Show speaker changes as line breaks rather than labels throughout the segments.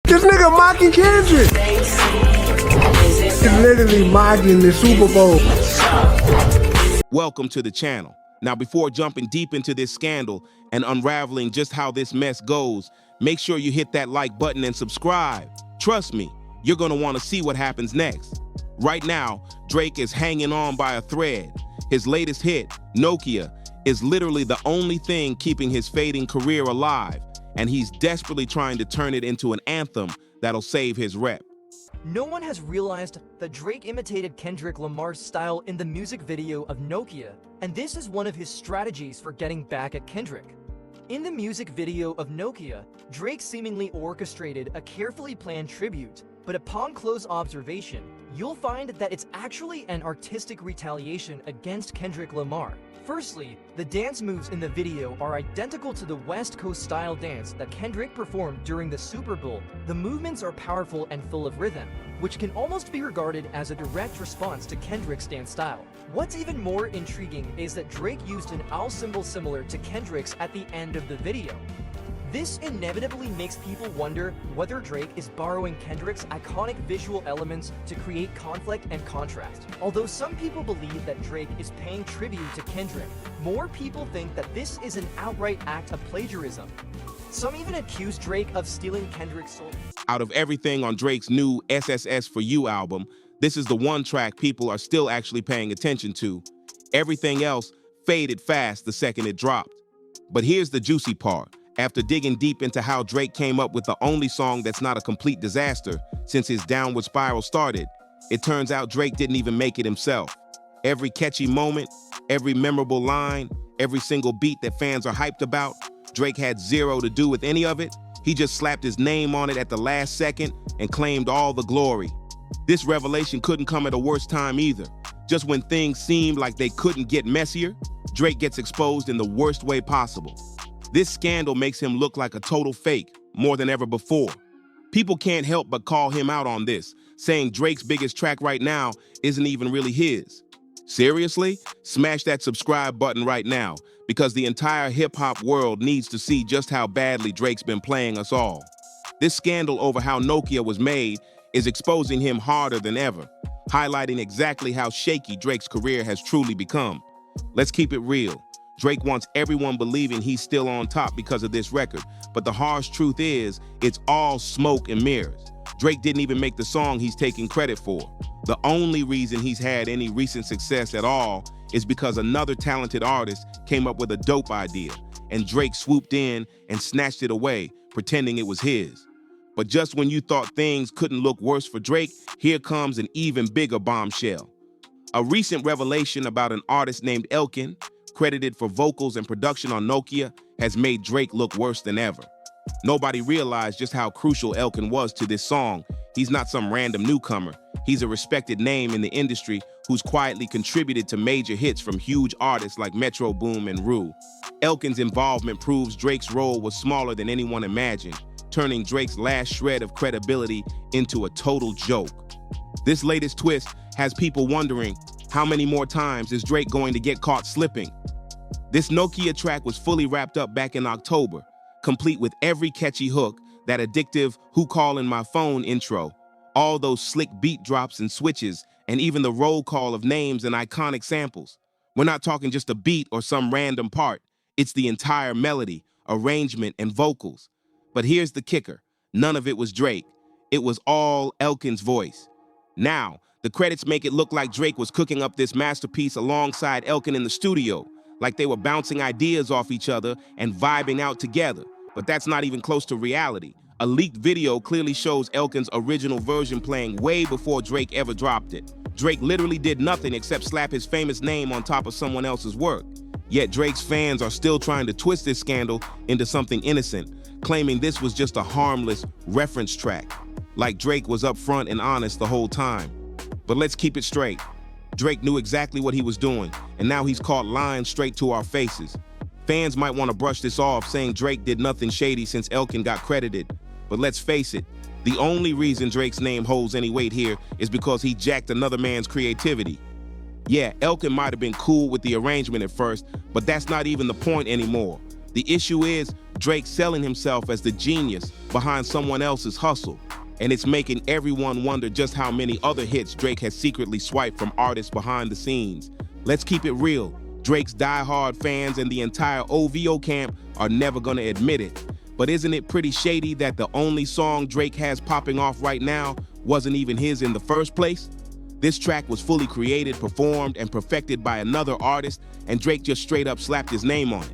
This nigga mocking Kendrick. He's literally mocking the Super Bowl.
Welcome to the channel. Now, before jumping deep into this scandal and unraveling just how this mess goes, make sure you hit that like button and subscribe. Trust me, you're gonna wanna see what happens next. Right now, Drake is hanging on by a thread. His latest hit, Nokia, is literally the only thing keeping his fading career alive, and he's desperately trying to turn it into an anthem that'll save his rep.
No one has realized that Drake imitated Kendrick Lamar's style in the music video of Nokia, and this is one of his strategies for getting back at Kendrick. In the music video of Nokia, Drake seemingly orchestrated a carefully planned tribute, but upon close observation, you'll find that it's actually an artistic retaliation against Kendrick Lamar. Firstly, the dance moves in the video are identical to the West Coast style dance that Kendrick performed during the Super Bowl. The movements are powerful and full of rhythm, which can almost be regarded as a direct response to Kendrick's dance style. What's even more intriguing is that Drake used an owl symbol similar to Kendrick's at the end of the video. This inevitably makes people wonder whether Drake is borrowing Kendrick's iconic visual elements to create conflict and contrast. Although some people believe that Drake is paying tribute to Kendrick, more people think that this is an outright act of plagiarism. Some even accuse Drake of stealing Kendrick's soul.
Out of everything on Drake's new SSS For You album, this is the one track people are still actually paying attention to. Everything else faded fast the second it dropped. But here's the juicy part. After digging deep into how Drake came up with the only song that's not a complete disaster since his downward spiral started, it turns out Drake didn't even make it himself. Every catchy moment, every memorable line, every single beat that fans are hyped about, Drake had zero to do with any of it. He just slapped his name on it at the last second and claimed all the glory. This revelation couldn't come at a worse time either. Just when things seemed like they couldn't get messier, Drake gets exposed in the worst way possible. This scandal makes him look like a total fake, more than ever before. People can't help but call him out on this, saying Drake's biggest track right now isn't even really his. Seriously? Smash that subscribe button right now, because the entire hip-hop world needs to see just how badly Drake's been playing us all. This scandal over how Nokia was made is exposing him harder than ever, highlighting exactly how shaky Drake's career has truly become. Let's keep it real. Drake wants everyone believing he's still on top because of this record, but the harsh truth is, it's all smoke and mirrors. Drake didn't even make the song he's taking credit for. The only reason he's had any recent success at all is because another talented artist came up with a dope idea, and Drake swooped in and snatched it away, pretending it was his. But just when you thought things couldn't look worse for Drake, here comes an even bigger bombshell. A recent revelation about an artist named Elkin, credited for vocals and production on Nokia, has made Drake look worse than ever. Nobody realized just how crucial Elkin was to this song. He's not some random newcomer. He's a respected name in the industry who's quietly contributed to major hits from huge artists like Metro Boom and Rue. Elkin's involvement proves Drake's role was smaller than anyone imagined, turning Drake's last shred of credibility into a total joke. This latest twist has people wondering, how many more times is Drake going to get caught slipping? This Nokia track was fully wrapped up back in October, complete with every catchy hook, that addictive "Who Callin' My Phone" intro, all those slick beat drops and switches, and even the roll call of names and iconic samples. We're not talking just a beat or some random part. It's the entire melody, arrangement, and vocals. But here's the kicker. None of it was Drake. It was all Elkin's voice. Now, the credits make it look like Drake was cooking up this masterpiece alongside Elkin in the studio, like they were bouncing ideas off each other and vibing out together. But that's not even close to reality. A leaked video clearly shows Elkin's original version playing way before Drake ever dropped it. Drake literally did nothing except slap his famous name on top of someone else's work. Yet Drake's fans are still trying to twist this scandal into something innocent, claiming this was just a harmless reference track, like Drake was upfront and honest the whole time. But let's keep it straight. Drake knew exactly what he was doing, and now he's caught lying straight to our faces. Fans might want to brush this off, saying Drake did nothing shady since Elkin got credited. But let's face it, the only reason Drake's name holds any weight here is because he jacked another man's creativity. Yeah, Elkin might have been cool with the arrangement at first, but that's not even the point anymore. The issue is Drake selling himself as the genius behind someone else's hustle, and it's making everyone wonder just how many other hits Drake has secretly swiped from artists behind the scenes. Let's keep it real. Drake's diehard fans and the entire OVO camp are never gonna admit it. But isn't it pretty shady that the only song Drake has popping off right now wasn't even his in the first place? This track was fully created, performed, and perfected by another artist, and Drake just straight up slapped his name on it.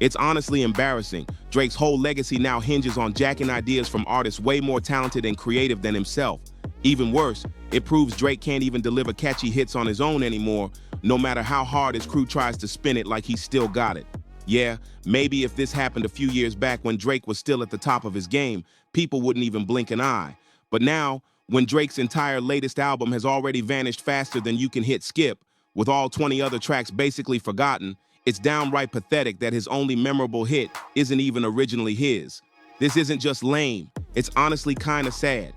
It's honestly embarrassing. Drake's whole legacy now hinges on jacking ideas from artists way more talented and creative than himself. Even worse, it proves Drake can't even deliver catchy hits on his own anymore, no matter how hard his crew tries to spin it like he's still got it. Yeah, maybe if this happened a few years back when Drake was still at the top of his game, people wouldn't even blink an eye. But now, when Drake's entire latest album has already vanished faster than you can hit skip, with all 20 other tracks basically forgotten, it's downright pathetic that his only memorable hit isn't even originally his. This isn't just lame, it's honestly kinda sad.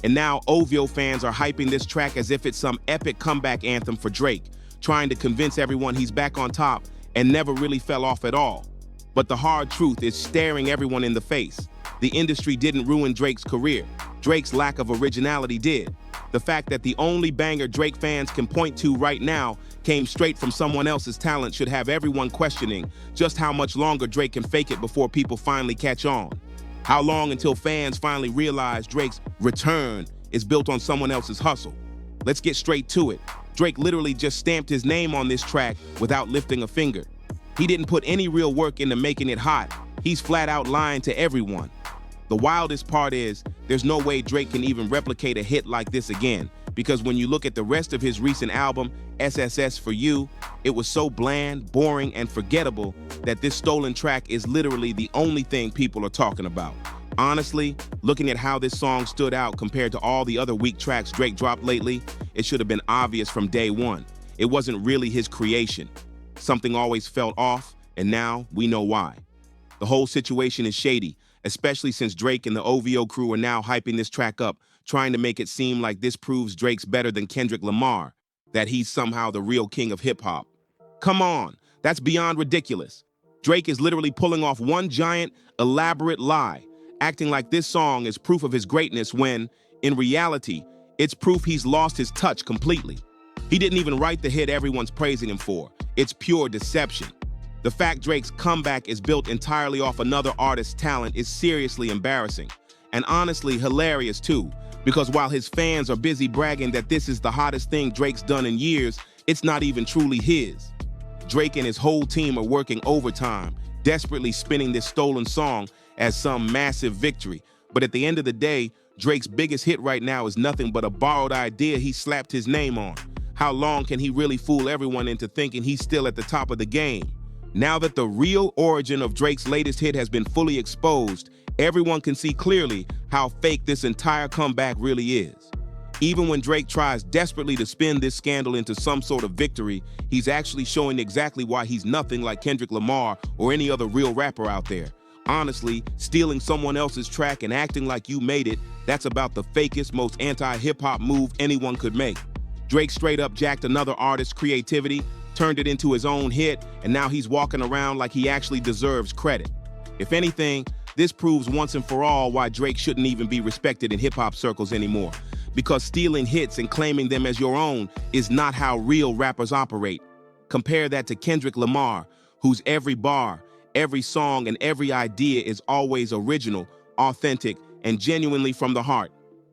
And now OVO fans are hyping this track as if it's some epic comeback anthem for Drake, trying to convince everyone he's back on top and never really fell off at all. But the hard truth is staring everyone in the face. The industry didn't ruin Drake's career. Drake's lack of originality did. The fact that the only banger Drake fans can point to right now came straight from someone else's talent should have everyone questioning just how much longer Drake can fake it before people finally catch on. How long until fans finally realize Drake's return is built on someone else's hustle? Let's get straight to it. Drake literally just stamped his name on this track without lifting a finger. He didn't put any real work into making it hot. He's flat out lying to everyone. The wildest part is, there's no way Drake can even replicate a hit like this again, because when you look at the rest of his recent album, SSS For You, it was so bland, boring, and forgettable that this stolen track is literally the only thing people are talking about. Honestly, looking at how this song stood out compared to all the other weak tracks Drake dropped lately, it should have been obvious from day one. It wasn't really his creation. Something always felt off, and now we know why. The whole situation is shady, especially since Drake and the OVO crew are now hyping this track up, trying to make it seem like this proves Drake's better than Kendrick Lamar, that he's somehow the real king of hip-hop. Come on, that's beyond ridiculous. Drake is literally pulling off one giant, elaborate lie, acting like this song is proof of his greatness when, in reality, it's proof he's lost his touch completely. He didn't even write the hit everyone's praising him for. It's pure deception. The fact Drake's comeback is built entirely off another artist's talent is seriously embarrassing, and honestly hilarious too, because while his fans are busy bragging that this is the hottest thing Drake's done in years, it's not even truly his. Drake and his whole team are working overtime, desperately spinning this stolen song as some massive victory, but at the end of the day, Drake's biggest hit right now is nothing but a borrowed idea he slapped his name on. How long can he really fool everyone into thinking he's still at the top of the game? Now that the real origin of Drake's latest hit has been fully exposed, everyone can see clearly how fake this entire comeback really is. Even when Drake tries desperately to spin this scandal into some sort of victory, he's actually showing exactly why he's nothing like Kendrick Lamar or any other real rapper out there. Honestly, stealing someone else's track and acting like you made it, that's about the fakest, most anti-hip-hop move anyone could make. Drake straight up jacked another artist's creativity, turned it into his own hit, and now he's walking around like he actually deserves credit. If anything, this proves once and for all why Drake shouldn't even be respected in hip-hop circles anymore. Because stealing hits and claiming them as your own is not how real rappers operate. Compare that to Kendrick Lamar, whose every bar, every song, and every idea is always original, authentic, and genuinely from the heart.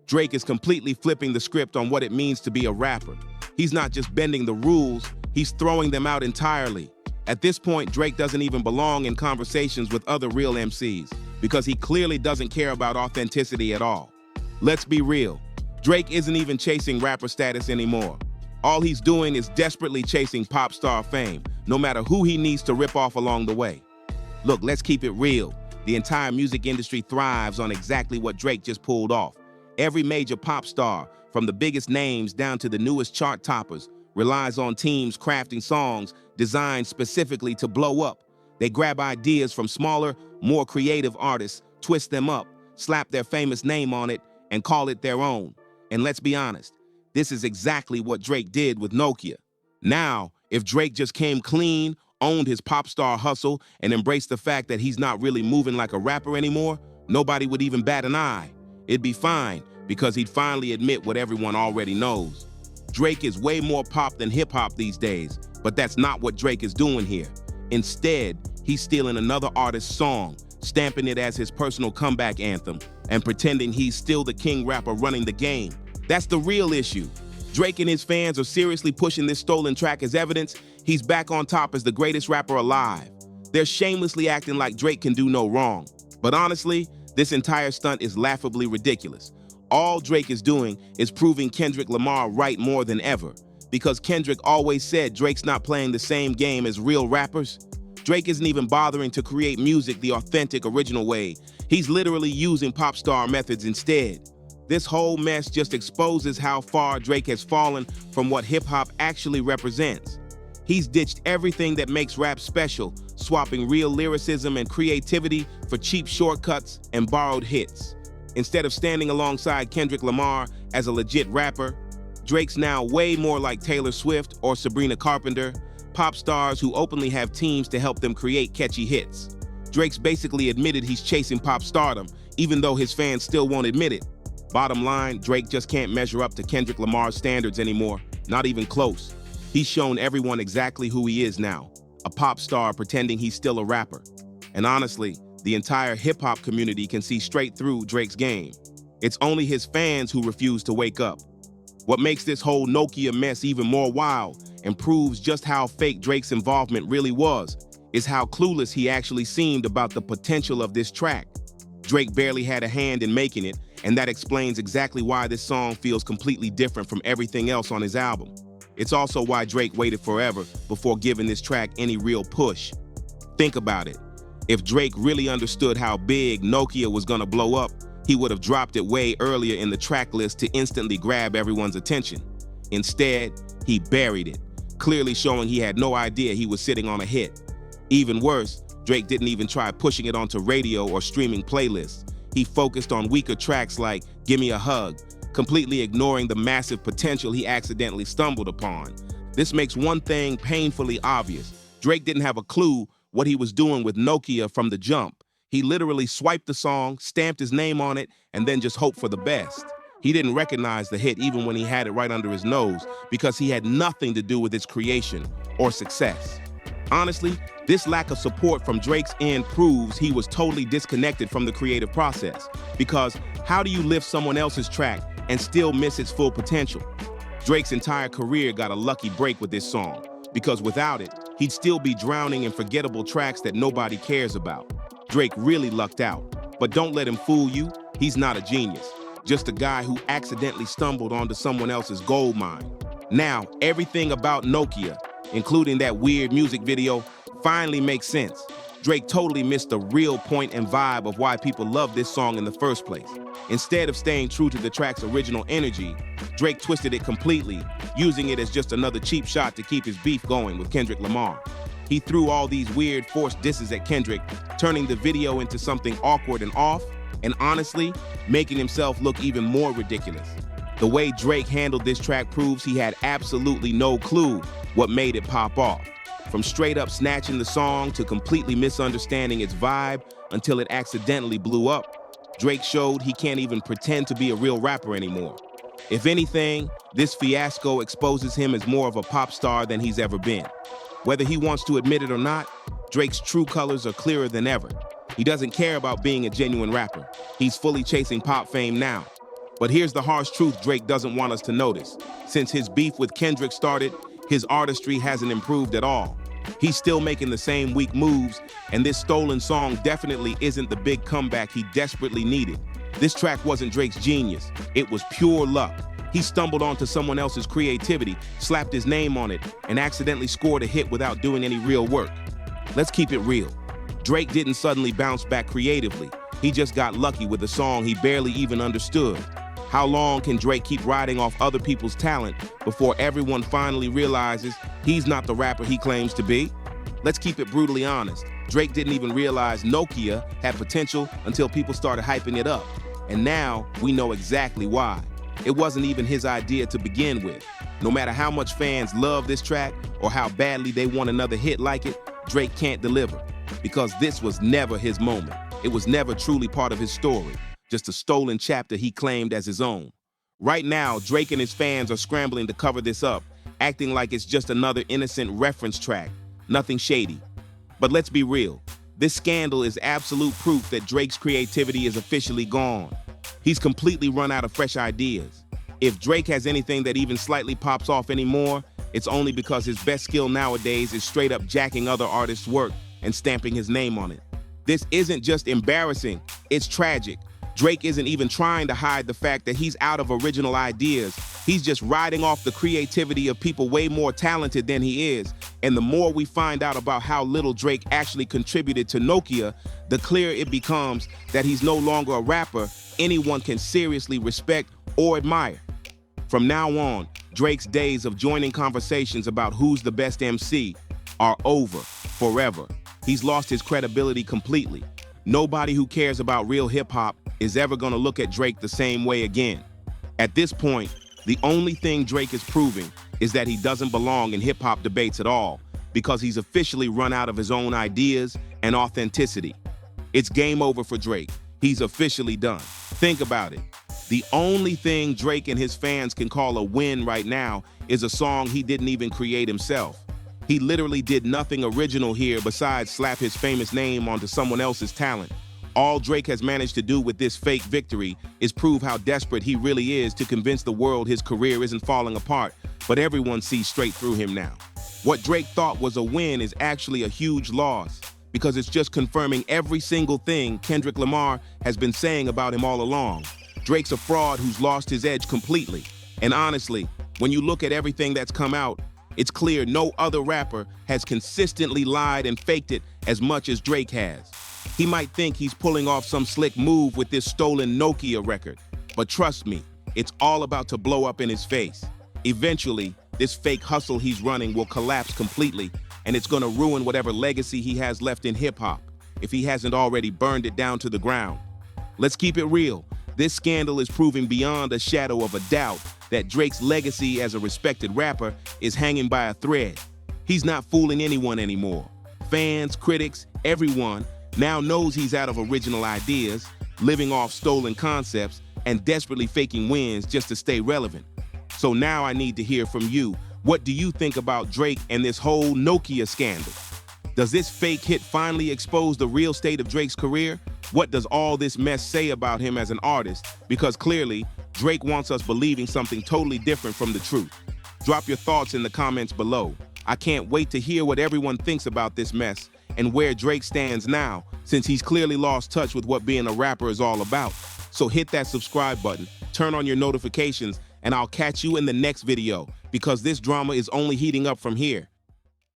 Drake is completely flipping the script on what it means to be a rapper. He's not just bending the rules, he's throwing them out entirely. At this point, Drake doesn't even belong in conversations with other real MCs, because he clearly doesn't care about authenticity at all. Let's be real, Drake isn't even chasing rapper status anymore. All he's doing is desperately chasing pop star fame, no matter who he needs to rip off along the way. Look, let's keep it real. The entire music industry thrives on exactly what Drake just pulled off. Every major pop star, from the biggest names down to the newest chart toppers, relies on teams crafting songs designed specifically to blow up. They grab ideas from smaller, more creative artists, twist them up, slap their famous name on it, and call it their own. And let's be honest, this is exactly what Drake did with Nokia. Now, if Drake just came clean, owned his pop star hustle and embraced the fact that he's not really moving like a rapper anymore, nobody would even bat an eye. It'd be fine, because he'd finally admit what everyone already knows. Drake is way more pop than hip-hop these days, but that's not what Drake is doing here. Instead, he's stealing another artist's song, stamping it as his personal comeback anthem, and pretending he's still the king rapper running the game. That's the real issue. Drake and his fans are seriously pushing this stolen track as evidence he's back on top as the greatest rapper alive. They're shamelessly acting like Drake can do no wrong. But honestly, this entire stunt is laughably ridiculous. All Drake is doing is proving Kendrick Lamar right more than ever, because Kendrick always said Drake's not playing the same game as real rappers. Drake isn't even bothering to create music the authentic, original way. He's literally using pop star methods instead. This whole mess just exposes how far Drake has fallen from what hip-hop actually represents. He's ditched everything that makes rap special, swapping real lyricism and creativity for cheap shortcuts and borrowed hits. Instead of standing alongside Kendrick Lamar as a legit rapper, Drake's now way more like Taylor Swift or Sabrina Carpenter, pop stars who openly have teams to help them create catchy hits. Drake's basically admitted he's chasing pop stardom, even though his fans still won't admit it. Bottom line, Drake just can't measure up to Kendrick Lamar's standards anymore, not even close. He's shown everyone exactly who he is now, a pop star pretending he's still a rapper. And honestly, the entire hip-hop community can see straight through Drake's game. It's only his fans who refuse to wake up. What makes this whole Nokia mess even more wild and proves just how fake Drake's involvement really was is how clueless he actually seemed about the potential of this track. Drake barely had a hand in making it, and that explains exactly why this song feels completely different from everything else on his album. It's also why Drake waited forever before giving this track any real push. Think about it. If Drake really understood how big Nokia was gonna blow up, he would have dropped it way earlier in the track list to instantly grab everyone's attention. Instead, he buried it, clearly showing he had no idea he was sitting on a hit. Even worse, Drake didn't even try pushing it onto radio or streaming playlists. He focused on weaker tracks like Gimme a Hug, completely ignoring the massive potential he accidentally stumbled upon. This makes one thing painfully obvious. Drake didn't have a clue what he was doing with Nokia from the jump. He literally swiped the song, stamped his name on it, and then just hoped for the best. He didn't recognize the hit even when he had it right under his nose because he had nothing to do with its creation or success. Honestly, this lack of support from Drake's end proves he was totally disconnected from the creative process, because how do you lift someone else's track and still miss its full potential? Drake's entire career got a lucky break with this song, because without it, he'd still be drowning in forgettable tracks that nobody cares about. Drake really lucked out, but don't let him fool you. He's not a genius, just a guy who accidentally stumbled onto someone else's gold mine. Now, everything about Nokia, including that weird music video, finally makes sense. Drake totally missed the real point and vibe of why people love this song in the first place. Instead of staying true to the track's original energy, Drake twisted it completely, using it as just another cheap shot to keep his beef going with Kendrick Lamar. He threw all these weird forced disses at Kendrick, turning the video into something awkward and off, and honestly, making himself look even more ridiculous. The way Drake handled this track proves he had absolutely no clue what made it pop off. From straight up snatching the song to completely misunderstanding its vibe until it accidentally blew up, Drake showed he can't even pretend to be a real rapper anymore. If anything, this fiasco exposes him as more of a pop star than he's ever been. Whether he wants to admit it or not, Drake's true colors are clearer than ever. He doesn't care about being a genuine rapper. He's fully chasing pop fame now. But here's the harsh truth Drake doesn't want us to notice. Since his beef with Kendrick started, his artistry hasn't improved at all. He's still making the same weak moves, and this stolen song definitely isn't the big comeback he desperately needed. This track wasn't Drake's genius. It was pure luck. He stumbled onto someone else's creativity, slapped his name on it, and accidentally scored a hit without doing any real work. Let's keep it real. Drake didn't suddenly bounce back creatively. He just got lucky with a song he barely even understood. How long can Drake keep riding off other people's talent before everyone finally realizes he's not the rapper he claims to be? Let's keep it brutally honest. Drake didn't even realize Nokia had potential until people started hyping it up. And now we know exactly why. It wasn't even his idea to begin with. No matter how much fans love this track or how badly they want another hit like it, Drake can't deliver, because this was never his moment. It was never truly part of his story, just a stolen chapter he claimed as his own. Right now, Drake and his fans are scrambling to cover this up, acting like it's just another innocent reference track, nothing shady. But let's be real, this scandal is absolute proof that Drake's creativity is officially gone. He's completely run out of fresh ideas. If Drake has anything that even slightly pops off anymore, it's only because his best skill nowadays is straight up jacking other artists' work and stamping his name on it. This isn't just embarrassing, it's tragic. Drake isn't even trying to hide the fact that he's out of original ideas. He's just riding off the creativity of people way more talented than he is. And the more we find out about how little Drake actually contributed to Nokia, the clearer it becomes that he's no longer a rapper anyone can seriously respect or admire. From now on, Drake's days of joining conversations about who's the best MC are over forever. He's lost his credibility completely. Nobody who cares about real hip-hop is ever gonna look at Drake the same way again. At this point, the only thing Drake is proving is that he doesn't belong in hip-hop debates at all, because he's officially run out of his own ideas and authenticity. It's game over for Drake. He's officially done. Think about it. The only thing Drake and his fans can call a win right now is a song he didn't even create himself. He literally did nothing original here besides slap his famous name onto someone else's talent. All Drake has managed to do with this fake victory is prove how desperate he really is to convince the world his career isn't falling apart, but everyone sees straight through him now. What Drake thought was a win is actually a huge loss, because it's just confirming every single thing Kendrick Lamar has been saying about him all along. Drake's a fraud who's lost his edge completely. And honestly, when you look at everything that's come out, it's clear no other rapper has consistently lied and faked it as much as Drake has. He might think he's pulling off some slick move with this stolen Nokia record, but trust me, it's all about to blow up in his face. Eventually, this fake hustle he's running will collapse completely, and it's gonna ruin whatever legacy he has left in hip-hop, if he hasn't already burned it down to the ground. Let's keep it real. This scandal is proving beyond a shadow of a doubt that Drake's legacy as a respected rapper is hanging by a thread. He's not fooling anyone anymore. Fans, critics, everyone now knows he's out of original ideas, living off stolen concepts, and desperately faking wins just to stay relevant. So now I need to hear from you. What do you think about Drake and this whole Nokia scandal? Does this fake hit finally expose the real state of Drake's career? What does all this mess say about him as an artist? Because clearly, Drake wants us believing something totally different from the truth. Drop your thoughts in the comments below. I can't wait to hear what everyone thinks about this mess and where Drake stands now, since he's clearly lost touch with what being a rapper is all about. So hit that subscribe button, turn on your notifications, and I'll catch you in the next video, because this drama is only heating up from here.